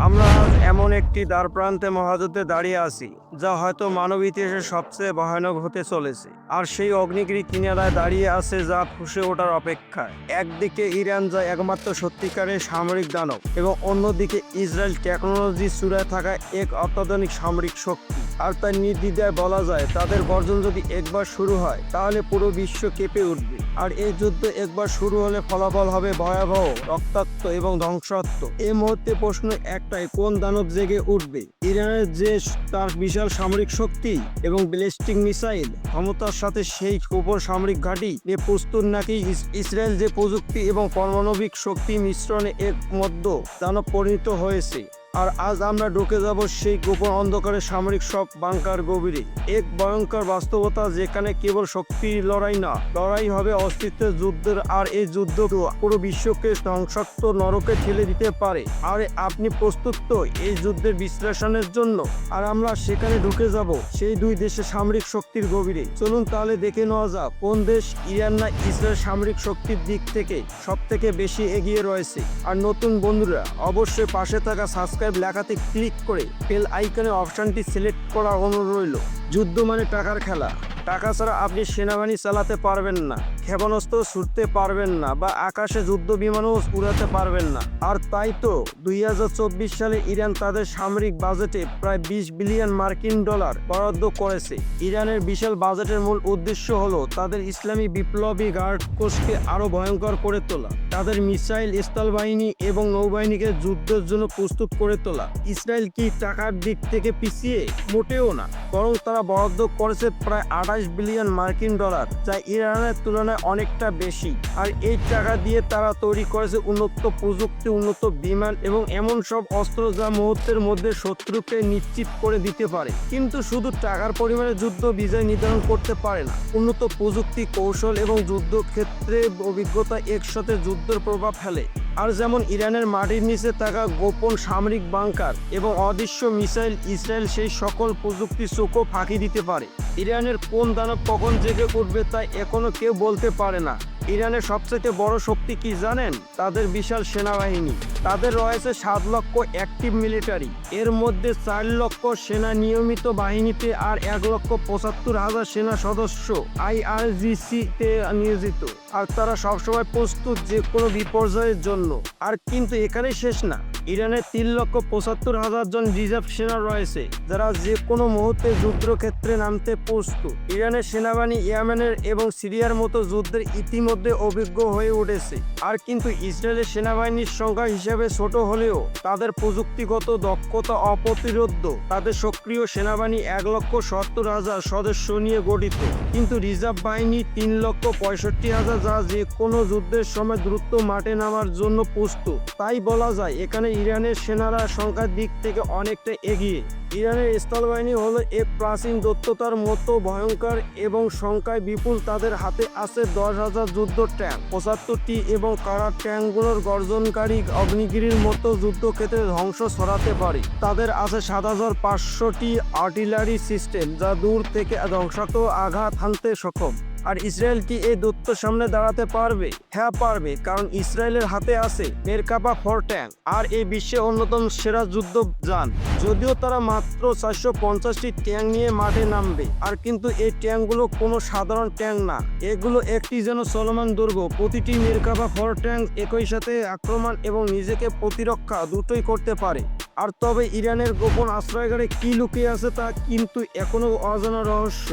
আমরা আজ এমন একটি দ্বারপ্রান্তে মহাযুদ্ধে দাঁড়িয়ে আছি, যা হয়তো মানব ইতিহাসের সবচেয়ে ভয়ানক হতে চলেছে। আর সেই অগ্নিগিরি কিনারায় দাঁড়িয়ে আছে যা ফুঁসে ওঠার অপেক্ষায়। একদিকে ইরান, যা একমাত্র সত্যিকারের সামরিক দানব, এবং অন্যদিকে ইসরায়েল, টেকনোলজি চূড়ায় থাকা এক অত্যাধুনিক সামরিক শক্তি। আর তার নির্দ্বিধায় বলা যায়, তাদের গর্জন যদি একবার শুরু হয় তাহলে পুরো বিশ্ব কেঁপে উঠবে। আর এই যুদ্ধ একবার শুরু হলে ফলাফল হবে ভয়াবহ, রক্তাক্ত এবং ধ্বংসাত্মক। এই মুহূর্তে প্রশ্ন একটাই, কোন দানব জেগে উঠবে? ইরানের যে তার বিশাল সামরিক শক্তি এবং ব্যালিস্টিক মিসাইল ক্ষমতার সাথে সেই গোপন সামরিক ঘাঁটি নিয়ে প্রস্তুত, নাকি ইসরায়েল যে প্রযুক্তি এবং পারমাণবিক শক্তি মিশ্রণে এক মধ্য দানব পরিণত হয়েছে? আর আজ আমরা ঢুকে যাব সেই গোপন অন্ধকারে সামরিক সব বাংকার গভীরে, এক ভয়ঙ্কর বাস্তবতা যেখানে কেবল শক্তির লড়াই না, লড়াই হবে অস্তিত্বের যুদ্ধের। আর এই যুদ্ধ পুরো বিশ্বকে ধ্বংসাত্মক নরকে ঠেলে দিতে পারে। আর আপনি প্রস্তুত তো এই যুদ্ধের বিশ্লেষণের জন্য? আর আমরা সেখানে ঢুকে যাব সেই দুই দেশের সামরিক শক্তির গভীরে। চলুন তাহলে দেখে নেওয়া যাক কোন দেশ, ইরান না ইসরায়েল, সামরিক শক্তির দিক থেকে সব থেকে বেশি এগিয়ে রয়েছে। আর নতুন বন্ধুরা, অবশ্যই পাশে থাকা সাবস্ক্রাইব লেখাতে ক্লিক করে বেল আইকনের অপশনটি সিলেক্ট করার অনুরোধ রইল। যুদ্ধ মানে টাকার খেলা। টাকা ছাড়া আপনি সেনাবাহিনী চালাতে পারবেন না, ক্ষেপণাস্ত্র ছুটতে পারবেন না, বা আকাশে যুদ্ধ বিমানও উড়াতে পারবেন না। আর তাই তো 2024 সালে ইরান তাদের সামরিক বাজেটে প্রায় 20 বিলিয়ন মার্কিন ডলার বরাদ্দ করেছে। ইরানের বিশাল বাজেটের মূল উদ্দেশ্য হলো তাদের ইসলামী বিপ্লবী গার্ড কোষকে আরো ভয়ঙ্কর করে তোলা, তাদের মিসাইল, স্থলবাহিনী এবং নৌবাহিনীকে যুদ্ধের জন্য প্রস্তুত করে তোলা। ইসরায়েল কি টাকার দিক থেকে পিছিয়ে? মোটেও না, বরং তারা বরাদ্দ করেছে প্রায় 28 বিলিয়ন মার্কিন ডলার, যা ইরানের তুলনায় অনেকটা বেশি। আর এই টাকা দিয়ে তারা তৈরি করেছে উন্নত প্রযুক্তি, উন্নত বিমান এবং এমন সব অস্ত্র যা মুহূর্তের মধ্যে শত্রুকে নিশ্চিত করে দিতে পারে। কিন্তু শুধু টাকার পরিমাণে যুদ্ধ বিজয় নির্ধারণ করতে পারে না। উন্নত প্রযুক্তি, কৌশল এবং যুদ্ধক্ষেত্রে অভিজ্ঞতা একসাথে যুদ্ধের প্রভাব ফেলে। আর যেমন ইরানের মাটির নিচে থাকা গোপন সামরিক বাংকার এবং অদৃশ্য মিসাইল, ইসরায়েল সেই সকল প্রযুক্তি চোখও ফাঁকি দিতে পারে। ইরানের কোন দানব কখন জেগে উঠবে তা এখনো কেউ বলতে পারে না। ইরানের সবচেয়ে বড় শক্তি কি জানেন? তাদের বিশাল সেনাবাহিনী। তাদের রয়েছে 7 লক্ষ অ্যাক্টিভ মিলিটারি, এর মধ্যে 4 লক্ষ সেনা নিয়মিত বাহিনীতে আর 1,75,000 সেনা সদস্য IRGC-তে নিয়োজিত। আর তারা সবসময় প্রস্তুত যে কোনো বিপর্যয়ের জন্য। আর কিন্তু এখানেই শেষ না, ইরানের 3,75,000 জন রিজার্ভ সেনা রয়েছে, যারা যে কোনো মুহূর্তে যুদ্ধক্ষেত্রে নামতে প্রস্তুত। ইরানের সেনাবাহিনী ইয়েমেনের এবং সিরিয়ার মতো যুদ্ধের ইতিমধ্যে অভিজ্ঞ হয়ে উঠেছে। আর কিন্তু ইসরায়েলের সেনাবাহিনীর সংখ্যা হিসেবে ছোট হলেও তাদের প্রযুক্তিগত দক্ষতা অপ্রতিরোধ্য। তাদের সক্রিয় সেনাবাহিনী 1,70,000 সদস্য নিয়ে গঠিত, কিন্তু রিজার্ভ বাহিনী 3,65,000, যা যে কোনো যুদ্ধের সময় দ্রুত মাঠে নামার জন্য প্রস্তুত। তাই বলা যায় এখানে ইরানের সেনারা সংখ্যার দিক থেকে অনেকটা এগিয়ে। ইরানের স্থলবাহিনী হলো এক প্রাচীন দৈত্যতার মতো ভয়ঙ্কর এবং সংখ্যায় বিপুল। তাদের হাতে আছে 10,000 যুদ্ধ ট্যাঙ্ক, 75টি এবং কারা ট্যাঙ্কগুলোর গর্জনকারী অগ্নিগিরির মতো যুদ্ধক্ষেত্রে ধ্বংস ছড়াতে পারে। তাদের আছে 7,500টি আর্টিলারি সিস্টেম, যা দূর থেকে ধ্বংসাত্মক আঘাত হানতে সক্ষম। আর ইসরায়েল কি এই দৈত্যের সামনে দাঁড়াতে পারবে? হ্যাঁ পারবে, কারণ ইসরায়েলের হাতে আছে মেরকাভা 4 ট্যাঙ্ক, আর এই বিশ্বের অন্যতম সেরা যুদ্ধ যান। যদিও তারা মাত্র 450টি ট্যাঙ্ক নিয়ে মাঠে নামবে, আর কিন্তু এই ট্যাঙ্কগুলো কোনো সাধারণ ট্যাঙ্ক না, এগুলো একটি যেন চলমান দুর্গ। প্রতিটি মেরকাভা 4 ট্যাঙ্ক একই সাথে আক্রমণ এবং নিজেকে প্রতিরক্ষা দুটোই করতে পারে। আর তবে ইরানের গোপন আশ্রয়গারে কি লুকিয়ে আছে তা কিন্তু এখনো অজানা রহস্য।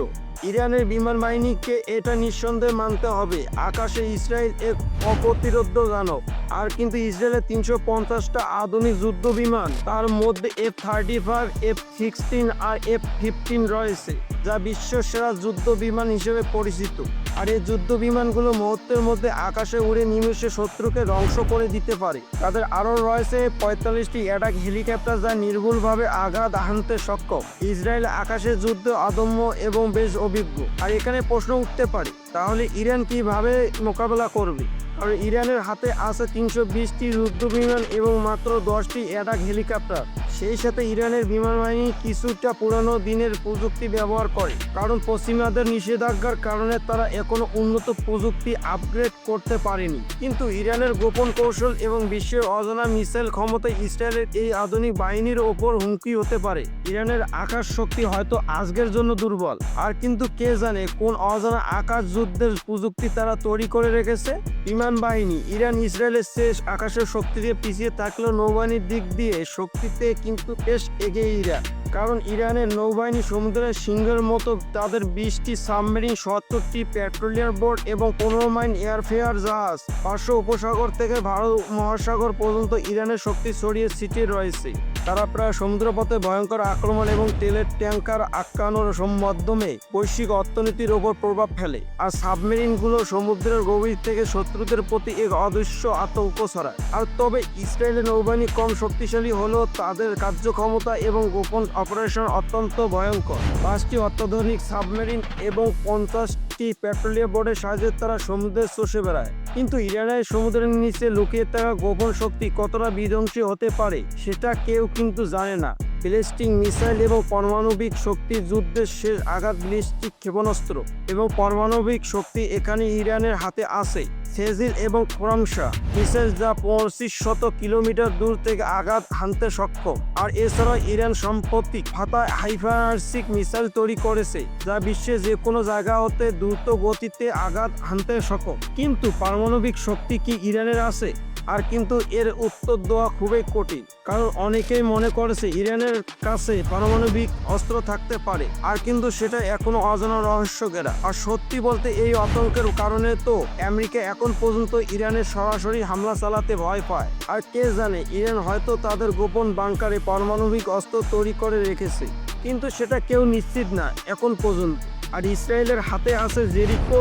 ইরানের বিমান বাহিনীকে এটা নিঃসন্দেহে মানতে হবে, আকাশে ইসরায়েল এক অপ্রতিরোধ্য দানব। আর কিন্তু ইসরায়েলের 350টা আধুনিক যুদ্ধ বিমান, তার মধ্যে F-35, F-16 আর F-15 রয়েছে, যা বিশ্ব সেরা যুদ্ধ বিমান হিসেবে পরিচিত। আর এই যুদ্ধ বিমানগুলো মুহূর্তের মধ্যে আকাশে উড়ে নিমেষে শত্রুকে ধ্বংস করে দিতে পারে। তাদের আরও রয়েছে 45টি অ্যাটাক হেলিকপ্টার, যা নির্ভুলভাবে আঘাত হানতে সক্ষম। ইসরায়েল আকাশের যুদ্ধে অদম্য এবং বেশ অভিজ্ঞ। আর এখানে প্রশ্ন উঠতে পারে, তাহলে ইরান কিভাবে মোকাবেলা করবে? কারণ ইরানের হাতে আছে 320টি যুদ্ধ বিমান এবং মাত্র 10টি অ্যাটাক হেলিকপ্টার। সেই সাথে ইরানের বিমান বাহিনী কিছুটা পুরানো দিনের প্রযুক্তি ব্যবহার করে, কারণ পশ্চিমাদের নিষেধাজ্ঞার কারণে তারা এখনো উন্নত প্রযুক্তি আপগ্রেড করতে পারেনি। কিন্তু ইরানের গোপন কৌশল এবং বিশ্বের অজানা মিসাইল ক্ষমতা ইসরায়েলের এই আধুনিক বাহিনীর ওপর হুমকি হতে পারে। ইরানের আকাশ শক্তি হয়তো আজকের জন্য দুর্বল, আর কিন্তু কে জানে কোন অজানা আকাশ যুদ্ধের প্রযুক্তি তারা তৈরি করে রেখেছে। বিমান বাহিনী ইরান ইসরায়েলের শেষ আকাশের শক্তি দিয়ে পিছিয়ে থাকলেও নৌবাহিনীর দিক দিয়ে শক্তিতে কিন্তু বেশ এগিয়ে ইরান, কারণ ইরানের নৌবাহিনী সমুদ্রের সিংহের মতো। তাদের 20টি সাবমেরিন, 70টি পেট্রোলিয়াম বোট এবং 15 মাইল এয়ারফেয়ার জাহাজ। পার্শ্ব উপসাগর থেকে ভারত মহাসাগর পর্যন্ত ইরানের শক্তি ছড়িয়ে ছিটিয়ে রয়েছে। তারা প্রায় সমুদ্রপথে ভয়ঙ্কর আক্রমণ এবং তেলের ট্যাঙ্কার আটকানোর মাধ্যমে বৈশ্বিক অর্থনীতির ওপর প্রভাব ফেলে। আর সাবমেরিনগুলো সমুদ্রের গভীর থেকে শত্রুদের প্রতি এক অদৃশ্য আতঙ্ক ছড়ায়। আর তবে ইসরায়েলের নৌবাহিনী কম শক্তিশালী হলেও তাদের কার্যক্ষমতা এবং গোপন অপারেশন অত্যন্ত ভয়ঙ্কর। 5টি অত্যাধুনিক সাবমেরিন এবং 50টি পেট্রোলিয়াম বোটের সাহায্যে তারা সমুদ্রে চষে বেড়ায়। কিন্তু ইরানের সমুদ্রের নিচে লুকিয়ে থাকা গোপন শক্তি কতটা বিধ্বংসী হতে পারে সেটা কেউ কিন্তু জানে না। ব্যালিস্টিক মিসাইল এবং পারমাণবিক শক্তি যুদ্ধের শেষ আঘাত, ব্যালিস্টিক ক্ষেপণাস্ত্র এবং পারমাণবিক শক্তি এখানে ইরানের হাতে আছে। সেজিল এবং খোরামশা মিসাইল যা 2500 কিলোমিটার দূর থেকে আঘাত হানতে সক্ষম। আর এছাড়াও ইরান সম্প্রতি ফাতাহ হাইপারসনিক মিসাইল তৈরি করেছে, যা বিশ্বের যে কোনো জায়গা হতে দ্রুত গতিতে আঘাত হানতে সক্ষম। কিন্তু পারমাণবিক শক্তি কি ইরানের আছে? আর কিন্তু এর উত্তর দেওয়া খুবই কঠিন, কারণ অনেকেই মনে করেছে ইরানের কাছে পারমাণবিক অস্ত্র থাকতে পারে, আর কিন্তু সেটা এখনো অজানা রহস্য ঘেরা। আর সত্যি বলতে এই আতঙ্কের কারণে তো আমেরিকা এখন পর্যন্ত ইরানের সরাসরি হামলা চালাতে ভয় পায়। আর কে জানে, ইরান হয়তো তাদের গোপন বাংকারে পারমাণবিক অস্ত্র তৈরি করে রেখেছে, কিন্তু সেটা কেউ নিশ্চিত না এখন পর্যন্ত। আর ইসরায়েলের হাতে আছে জেরিকো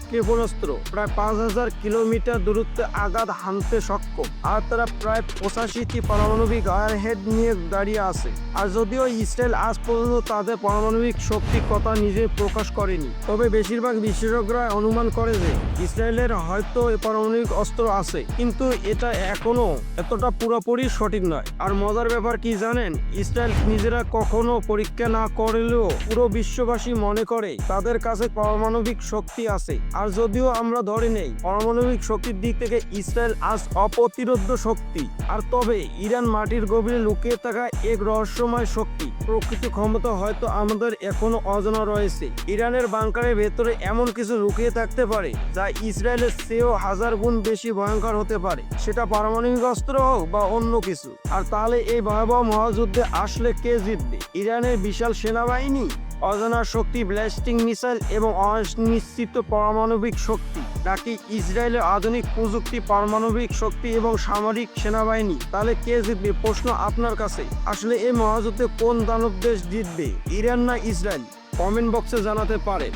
ক্ষেপণাস্ত্র, প্রায় 5000 কিলোমিটার দূরত্বে আঘাত হানতে সক্ষম। আর তারা প্রায় 85টি পারমাণবিক ওয়ারহেড নিয়ে দাঁড়িয়ে আছে। আর যদিও ইসরায়েল আজ পর্যন্ত তাদের পারমাণবিক শক্তির কথা নিজে প্রকাশ করেনি, তবে বেশিরভাগ বিশেষজ্ঞরা অনুমান করে যে ইসরায়েলের হয়তো পারমাণবিক অস্ত্র আছে, কিন্তু এটা এখনো এতটা পুরোপুরি সঠিক নয়। আর মজার ব্যাপার কি জানেন, ইসরায়েল নিজেরা কখনো পরীক্ষা না করলেও পুরো বিশ্ববাসী মনে করে তাদের কাছে পারমাণবিক শক্তি আছে। আর যদিও আমরা ধরে নেই পারমাণবিক শক্তির দিক থেকে ইসরায়েল আজ অপ্রতিরোধ্য শক্তি, আর তবে ইরান মাটির গভীরে লুকিয়ে থাকা এক রহস্যময় শক্তি। প্রকৃত ক্ষমতা হয়তো আমাদের এখনো অজানা রয়েছে। ইরানের বাংকারের ভেতরে এমন কিছু লুকিয়ে থাকতে পারে যা ইসরায়েলের চেয়েও 1000 গুণ বেশি ভয়ঙ্কর হতে পারে, সেটা পারমাণবিক অস্ত্র হোক বা অন্য কিছু। আর তাহলে এই ভয়াবহ মহাযুদ্ধে আসলে কে জিতবে? ইরানের বিশাল সেনাবাহিনী, অজানা শক্তি, ব্যালিস্টিক মিসাইল এবং অনিশ্চিত পারমাণবিক শক্তি, নাকি ইসরায়েলের আধুনিক প্রযুক্তি, পারমাণবিক শক্তি এবং সামরিক সেনাবাহিনী? তাহলে কে জিতবে? প্রশ্ন আপনার কাছে। আসলে এই মহাযুদ্ধে কোন দানব দেশ জিতবে, ইরান না ইসরায়েল? কমেন্ট বক্সে জানাতে পারেন।